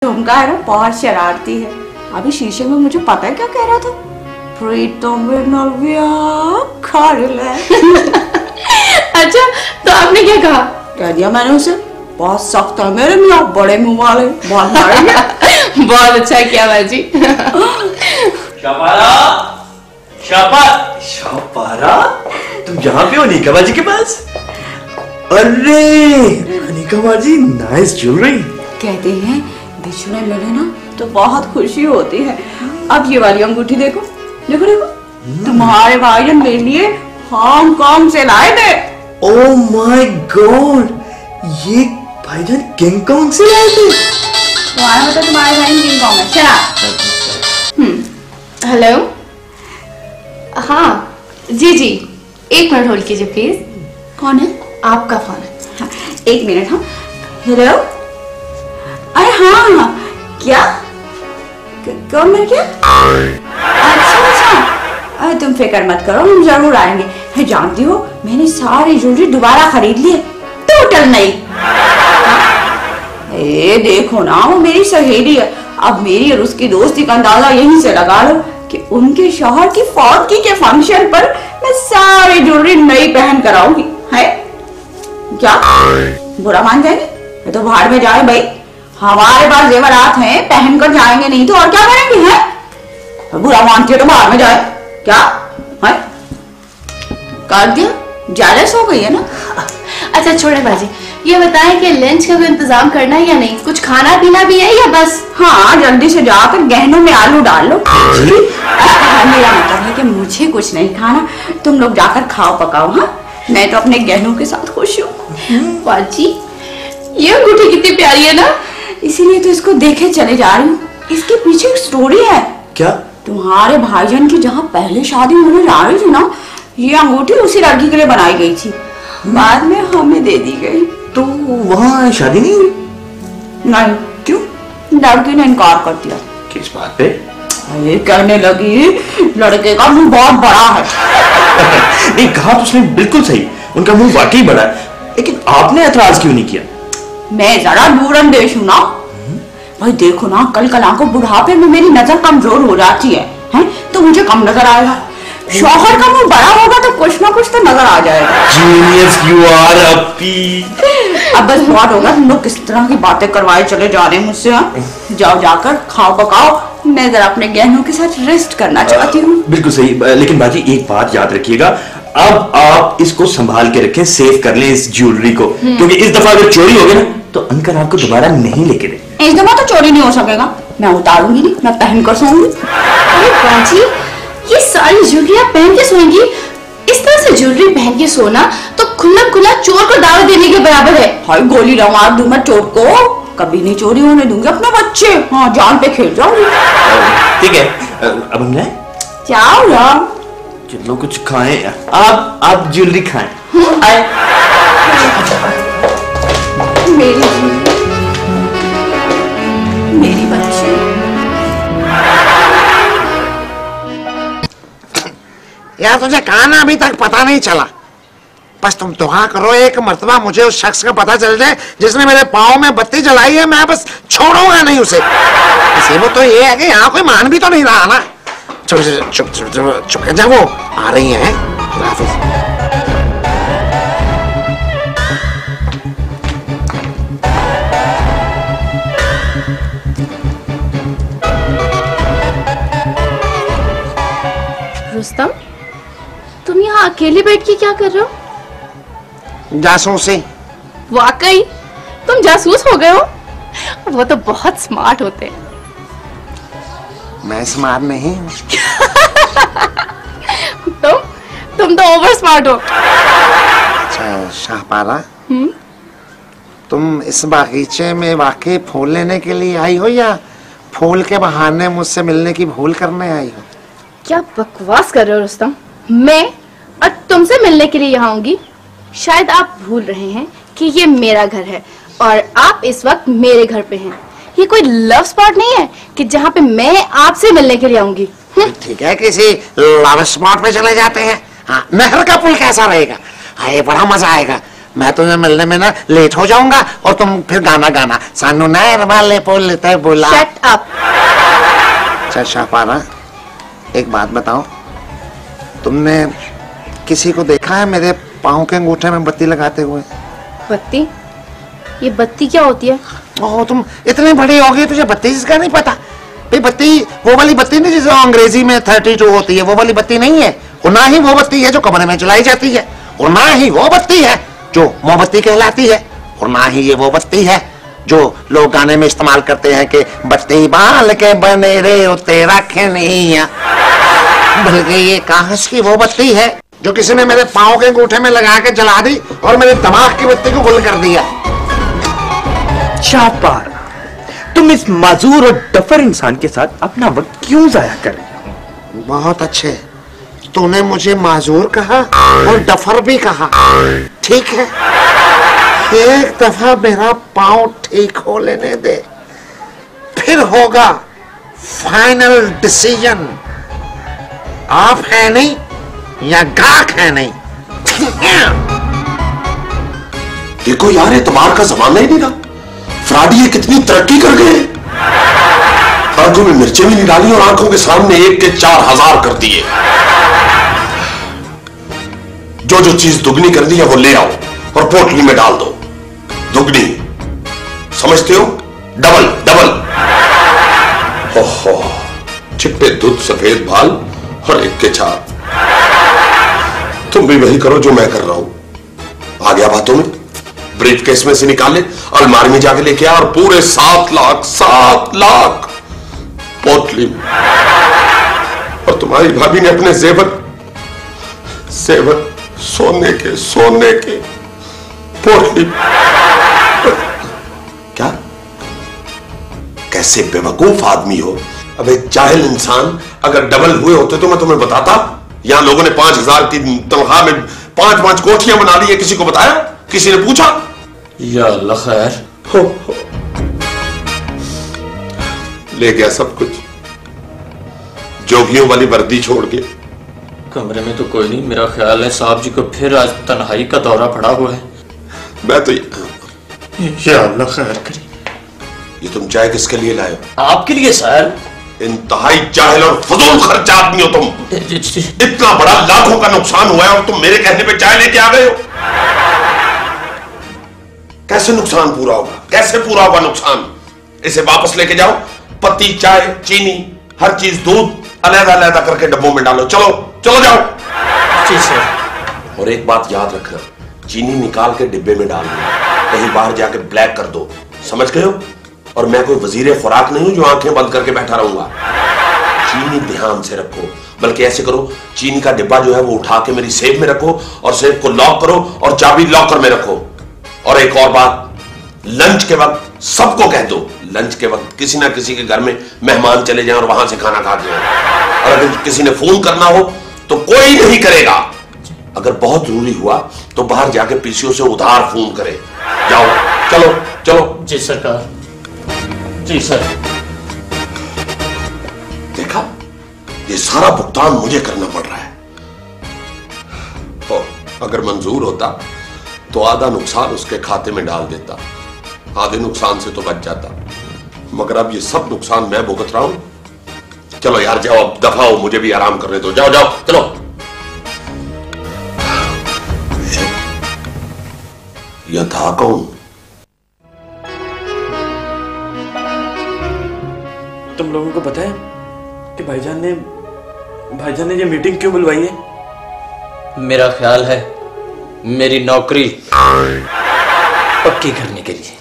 झुमका है ना बहुत शरारती है। अभी शीशे में मुझे पता है क्या कह रहा था, प्रीतम कर ले। अच्छा तो आपने क्या कहा? कह दिया मैंने उसे, बहुत सख्त है मेरे मियाँ, बड़े मुंह वाले, बहुत बड़े। बहुत अच्छा किया बाजी। शपारा, शपारा, तुम यहाँ पे हो अनीका बाजी के पास? अरे अनीका बाजी, नाइस ज्वेलरी। कहते हैं बिछड़े मिले ना तो बहुत खुशी होती है। अब ये वाली अंगूठी देखो, देखो देखो, तुम्हारे भाई ने मेरे लिए हांगकांग से लाए थे। ओह माय गॉड, ये भाईजान किंग कॉन्ग से लाए थे? तुम्हारा मतलब तुम्हारे भाई किंग कॉन्ग है? चला। हेलो, हाँ जी जी, एक मिनट होल्ड कीजिए प्लीज। कौन है? आपका फोन है। हाँ, एक मिनट। हाँ हेलो, अरे हाँ क्या कौन मिल गया? अच्छा, अरे तुम फिक्र मत करो, हम जरूर आएंगे। जानती हो मैंने सारी ज्वेलरी दोबारा खरीद ली है, टोटल नहीं। ए देखो ना, वो मेरी सहेली है। अब मेरी और उसकी दोस्ती का अंदाजा यहीं से लगा लो कि उनके शौहर की फौतगी के फंक्शन पर मैं सारी ज्वेलरी नई पहन कर आऊंगी। है क्या बुरा मान जाएंगे? तो बाहर में जाए भाई, हमारे पास जेवरात हैं, पहन कर जाएंगे, नहीं तो और क्या करेंगे? हैं बुरा मानती हो तो बाहर में जाए क्या? है कर दिया, जेलस हो गई है ना। अच्छा छोड़े बाजी, ये बताएं कि लंच का कोई इंतजाम करना है या नहीं? कुछ खाना पीना भी है या बस? हाँ जल्दी से जाकर गहनों में आलू डाल लो। मेरा मतलब है कि मुझे कुछ नहीं खाना, तुम लोग जाकर खाओ पकाओ। हाँ मैं तो अपने गहनों के साथ खुश हूँ। बाजी ये अंगूठी कितनी प्यारी है ना, इसीलिए तो इसको देखे चले जा रही हूँ। इसके पीछे एक स्टोरी है। क्या? तुम्हारे भाईजान की जहाँ पहले शादी होने जा रही थी ना, ये अंगूठी उसी लड़की के लिए बनाई गई थी, बाद में हमें दे दी गई। तो वहाँ शादी नहीं हुई? नहीं। क्यों? लड़की ने इनकार कर दिया। किस बात पे? ये कहने लगी लड़के का मुंह बहुत बड़ा है। नहीं कहा तो उसने बिल्कुल सही, उनका मुंह वाकई बड़ा है, लेकिन आपने एतराज क्यों नहीं किया? मैं जरा दूरंदेश हूँ ना भाई। देखो ना कल कल को बुढ़ापे में मेरी नजर कमजोर हो जाती है, तो मुझे कम नजर आएगा। शौहर का मुंह बड़ा होगा तो कुछ ना कुछ तो नजर आ जाएगा। जीनियस यू आर अपी। अब बस बहुत होगा, तुम लोग किस तरह की बातें करवाए चले जा रहे हैं मुझसे। जाओ जाकर खाओ पकाओ, मैं जरा अपने गहनों के साथ रेस्ट करना चाहती हूँ। बिल्कुल सही, लेकिन बाजी एक बात याद रखिएगा, अब आप इसको संभाल के रखें, सेव कर लें इस ज्वेलरी को, क्योंकि इस दफा अगर चोरी हो गई ना तो अंकल आपको दोबारा नहीं लेके दे। इस दफा तो चोरी नहीं हो सकेगा, मैं उतारूंगी नहीं, मैं पहन कर सोऊंगी। अरे बाजी ये सारी ज्वेलरी आप पहन के सोएंगी? इस तरह से ज्वेलरी पहन के सोना तो खुला खुला चोर को दावत देने के बराबर है। हाय गोली मार दूं मैं चोर को, कभी नहीं चोरी होने दूंगी अपने बच्चे। हाँ जान पे खेल जाऊंगी। ठीक है, अब हम जाएं? जाओ यार, चलो कुछ खाएं। आप ज्वेलरी खाएं। मेरी मेरी बच्ची। यार तुझे कहा ना अभी तक पता नहीं चला। बस तुम दुआ करो एक मर्तबा मुझे उस शख्स का पता चल जाए जिसने मेरे पाँव में बत्ती जलाई है, मैं बस छोड़ूंगा नहीं उसे। वो तो ये है कि यहाँ कोई मान भी तो नहीं रहा ना। चुप चुप चुप चुप चुप जब वो आ रही है। रुस्तम तुम यहाँ अकेले बैठ के क्या कर रहे हो? जासूसी। वाकई तुम जासूस हो गए हो? वो तो बहुत स्मार्ट होते हैं। मैं स्मार्ट नहीं हूँ। तुम तो ओवर स्मार्ट हो। अच्छा शाहपारा, तुम इस बागीचे में वाकई फूल लेने के लिए आई हो या फूल के बहाने मुझसे मिलने की भूल करने आई हो? क्या बकवास कर रहे हो रुस्तम? मैं और तुमसे मिलने के लिए यहाँ आऊंगी? शायद आप भूल रहे हैं कि ये मेरा घर है और आप इस वक्त मेरे घर पे हैं। ये कोई लव स्पॉट नहीं है कि जहाँ पे मैं आपसे मिलने के लिए आऊंगी। ठीक है, किसी लव स्पॉट पे चले जाते हैं। हाँ, नहर का पुल कैसा रहेगा? हाँ, ये बड़ा मजा आएगा। मैं तुझे मिलने में ना लेट हो जाऊंगा और तुम फिर गाना गाना, सानू नहर वाले बोलते बोला। Shut up. अच्छा शाहपारा, एक बात बताओ, तुमने किसी को देखा है मेरे पाँव के अंगूठे में बत्ती लगाते हुए? बत्ती? ये बत्ती क्या होती है? ओह, तुम इतनी बड़ी हो गई, तुझे बत्ती जिसका नहीं पता? भाई बत्ती वो वाली बत्ती नहीं जिसे अंग्रेजी में 32 होती है, वो वाली बत्ती नहीं है। और ना ही वो बत्ती है जो कमरे में जलाई जाती है, और ना ही वो बत्ती है जो मोमबत्ती कहलाती है, और ना ही ये वो बत्ती है जो लोग गाने में इस्तेमाल करते हैं कि बत्ती बाल के बने रे उते रखे नहीं है। बल्कि ये कागज की वो बत्ती है जो किसी ने मेरे पाँव के अंगूठे में लगा के जला दी और मेरे दिमाग की बत्ती को गुल कर दिया। शाहपारा, तुम इस माजूर और डफर इंसान के साथ अपना वक्त क्यों जाया कर रही हो? बहुत अच्छे, तूने मुझे माजूर कहा और डफर भी कहा, ठीक है। एक दफा मेरा पाँव ठीक हो लेने दे, फिर होगा फाइनल डिसीजन। आप है नहीं या गाक है नहीं। देखो यार, एतबार का जमाना ही नहीं रहा। फ्राडी कितनी तरक्की कर गए, आंखों में मिर्चें भी नहीं डाली और आंखों के सामने 1 के 4000 कर दिए। जो जो चीज दुगनी कर दी है वो ले आओ और पोटली में डाल दो। दुगनी समझते हो? Double double. ओहो, चिट्टे दूध सफेद बाल और 1 के 4। तुम भी वही करो जो मैं कर रहा हूं। आ गया बातों में? ब्रीफकेस में से निकाले, अलमारी में जाके लेके आया और पूरे 7 लाख पोटली में। और तुम्हारी भाभी ने अपने जेवर सोने के पोटली। क्या? कैसे बेवकूफ आदमी हो। अबे जाहिल इंसान, अगर डबल हुए होते तो मैं तुम्हें बताता। यहां लोगों ने 5000 की तनख्वाह में 5 कोठियां बना ली है, किसी को बताया? किसी ने पूछा? या अल्लाह खैर। हो। ले गया सब कुछ, जोगियों वाली वर्दी छोड़ के। कमरे में तो कोई नहीं, मेरा ख्याल है साहब जी को फिर आज तन्हाई का दौरा पड़ा हुआ है। मैं तो या अल्लाह खैर करे। ये तुम चाय किसके लिए लाए हो? आपके लिए सर। इंतहाई जाहिल और फजूल खर्च आदमी हो तुम। इतना बड़ा लाखों का नुकसान हुआ है और तुम मेरे कहने पे चाय लेके आ गए हो। कैसे नुकसान पूरा होगा? कैसे पूरा होगा नुकसान? इसे वापस लेके जाओ। पत्ती, चाय, चीनी, हर चीज, दूध अलग-अलग करके डब्बों में डालो। चलो चलो जाओ। जी सर। और एक बात याद रखना, चीनी निकाल के डिब्बे में डाल दो, कहीं बाहर जाके ब्लैक कर दो। समझ गए हो? और मैं कोई वजीरे खुराक नहीं हूं जो आंखें बंद करके बैठा रहूंगा। चीनी ध्यान से रखो। बल्कि ऐसे करो, चीनी का डिब्बा जो है वो उठा के मेरी सेफ में रखो और सेफ को लॉक करो और चाबी लॉकर में रखो। और एक और बात, लंच के वक्त सबको कह दो, लंच के वक्त किसी ना किसी के घर में मेहमान चले जाएं और वहां से खाना खा के आए। और अगर किसी ने फोन करना हो तो कोई नहीं करेगा। अगर बहुत जरूरी हुआ तो बाहर जाके पीसीओ से उधार फोन करे। जाओ, चलो चलो। जी सरकार। जी सर। देखा, ये सारा भुगतान मुझे करना पड़ रहा है। और अगर मंजूर होता तो आधा नुकसान उसके खाते में डाल देता, आधे नुकसान से तो बच जाता। मगर अब ये सब नुकसान मैं भुगत रहा हूं। चलो यार जाओ, अब दफा हो, मुझे भी आराम करने दो। जाओ जाओ चलो। यह था कौन? तुम लोगों को पता है कि भाईजान ने ये मीटिंग क्यों बुलवाई है? मेरा ख्याल है मेरी नौकरी पक्की करने के लिए।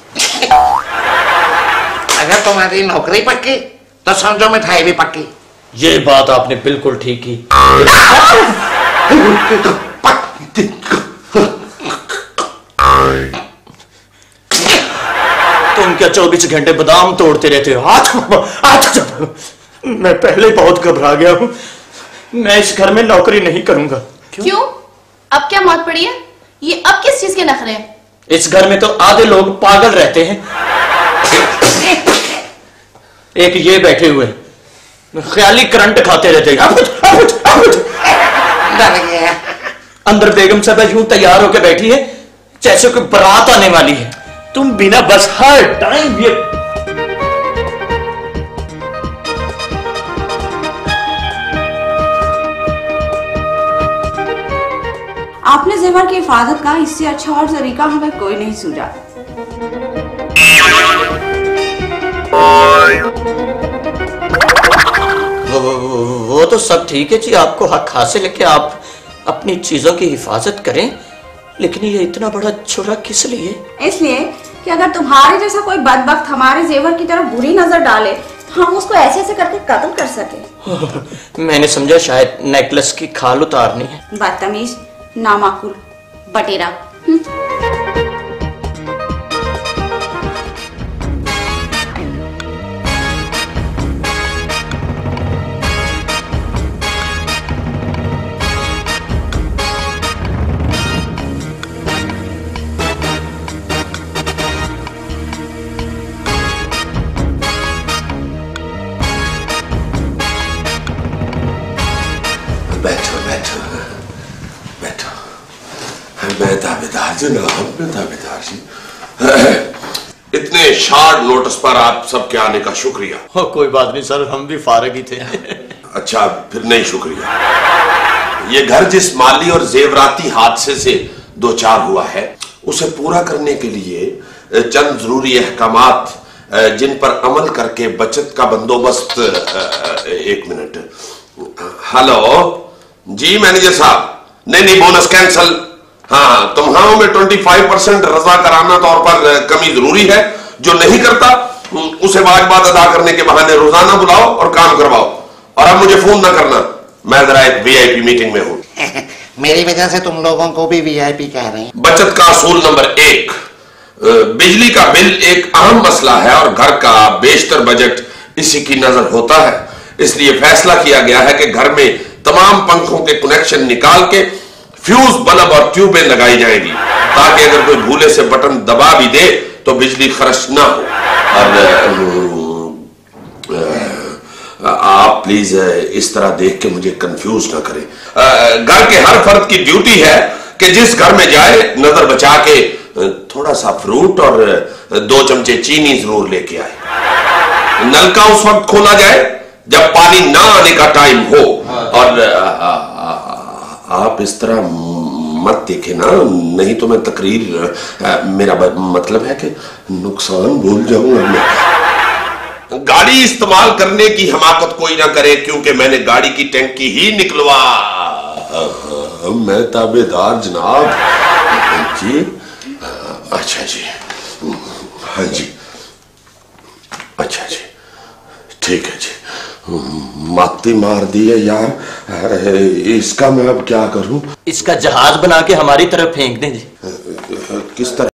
अगर तुम्हारी नौकरी पक्की तो समझो मिठाई भी पक्की। ये बात आपने बिल्कुल ठीक की। तुम क्या 24 घंटे बादाम तोड़ते रहते हो? मैं पहले बहुत घबरा गया हूं। मैं इस घर में नौकरी नहीं करूंगा। क्यों? अब क्या मौत पड़ी है? ये अब किस चीज के नखरे हैं? इस घर में तो आधे लोग पागल रहते हैं। एक ये बैठे हुए ख्याली करंट खाते रहते हैं। डर गया। अंदर बेगम साहब यूं तैयार होकर बैठी है जैसे कोई बारात आने वाली है। तुम बिना बस हर टाइम ये आपने जेवर की हिफाजत का इससे अच्छा और तरीका हमें कोई नहीं सूझा। वो तो सब ठीक है जी, आपको हक हासिल है कि आप अपनी चीजों की हिफाजत करें, लेकिन ये इतना बड़ा छुरा किस लिए? इसलिए कि अगर तुम्हारे जैसा कोई बदबख्त हमारे जेवर की तरफ बुरी नजर डाले तो हम उसको ऐसे ऐसे करके कत्ल कर सके। मैंने समझा शायद नेकलेस की खाल उतारनी है। बदतमीज, नामाकुल, बटेरा। बैठो बैठो बैठो। मैं दावेदार जनाब, मैं दावेदार जी। इतने शार्ट नोटिस पर आप सबके आने का शुक्रिया। कोई बात नहीं सर, हम भी फारग ही थे। अच्छा, फिर नहीं शुक्रिया। ये घर जिस माली और जेवराती हादसे से दो चार हुआ है, उसे पूरा करने के लिए चंद जरूरी अहकामात जिन पर अमल करके बचत का बंदोबस्त। एक मिनट। हेलो जी मैनेजर साहब। नहीं, बोनस कैंसल। हाँ, तुम्हारों में 25% रजा कराना तौर पर कमी जरूरी है। जो नहीं करता उसे वाजिबात अदा करने के बहाने रोजाना बुलाओ और काम करवाओ। और अब मुझे फोन ना करना, मैं जरा एक वीआईपी मीटिंग में हूं। मेरी वजह से तुम लोगों को भी वीआईपी कह रहे हैं। बचत का असूल नंबर 1, बिजली का बिल एक अहम मसला है और घर का बेशतर बजट इसी की नजर होता है। इसलिए फैसला किया गया है कि घर में तमाम पंखों के कनेक्शन निकाल के फ्यूज, बल्ब और ट्यूबें लगाई जाएंगी, ताकि अगर कोई भूले से बटन दबा भी दे तो बिजली खर्च ना हो। और आप प्लीज इस तरह देख के मुझे कंफ्यूज ना करें। घर के हर फर्द की ड्यूटी है कि जिस घर में जाए नजर बचा के थोड़ा सा फ्रूट और 2 चमचे चीनी जरूर लेके आए। नलका उस वक्त खोला जाए जब पानी ना आने का टाइम हो। और आप इस तरह मत देखे ना, नहीं तो मैं तकरीर, मेरा मतलब है कि नुकसान भूल जाऊंगा मैं। गाड़ी इस्तेमाल करने की हमाकत कोई ना करे, क्योंकि मैंने गाड़ी की टंकी ही निकलवा। मैं ताबेदार जनाब जी। अच्छा जी, हाँ जी, अच्छा जी, ठीक है जी। माती मार दी है यार, इसका मैं अब क्या करूं? इसका जहाज बना के हमारी तरफ फेंक दें जी। किस तरह?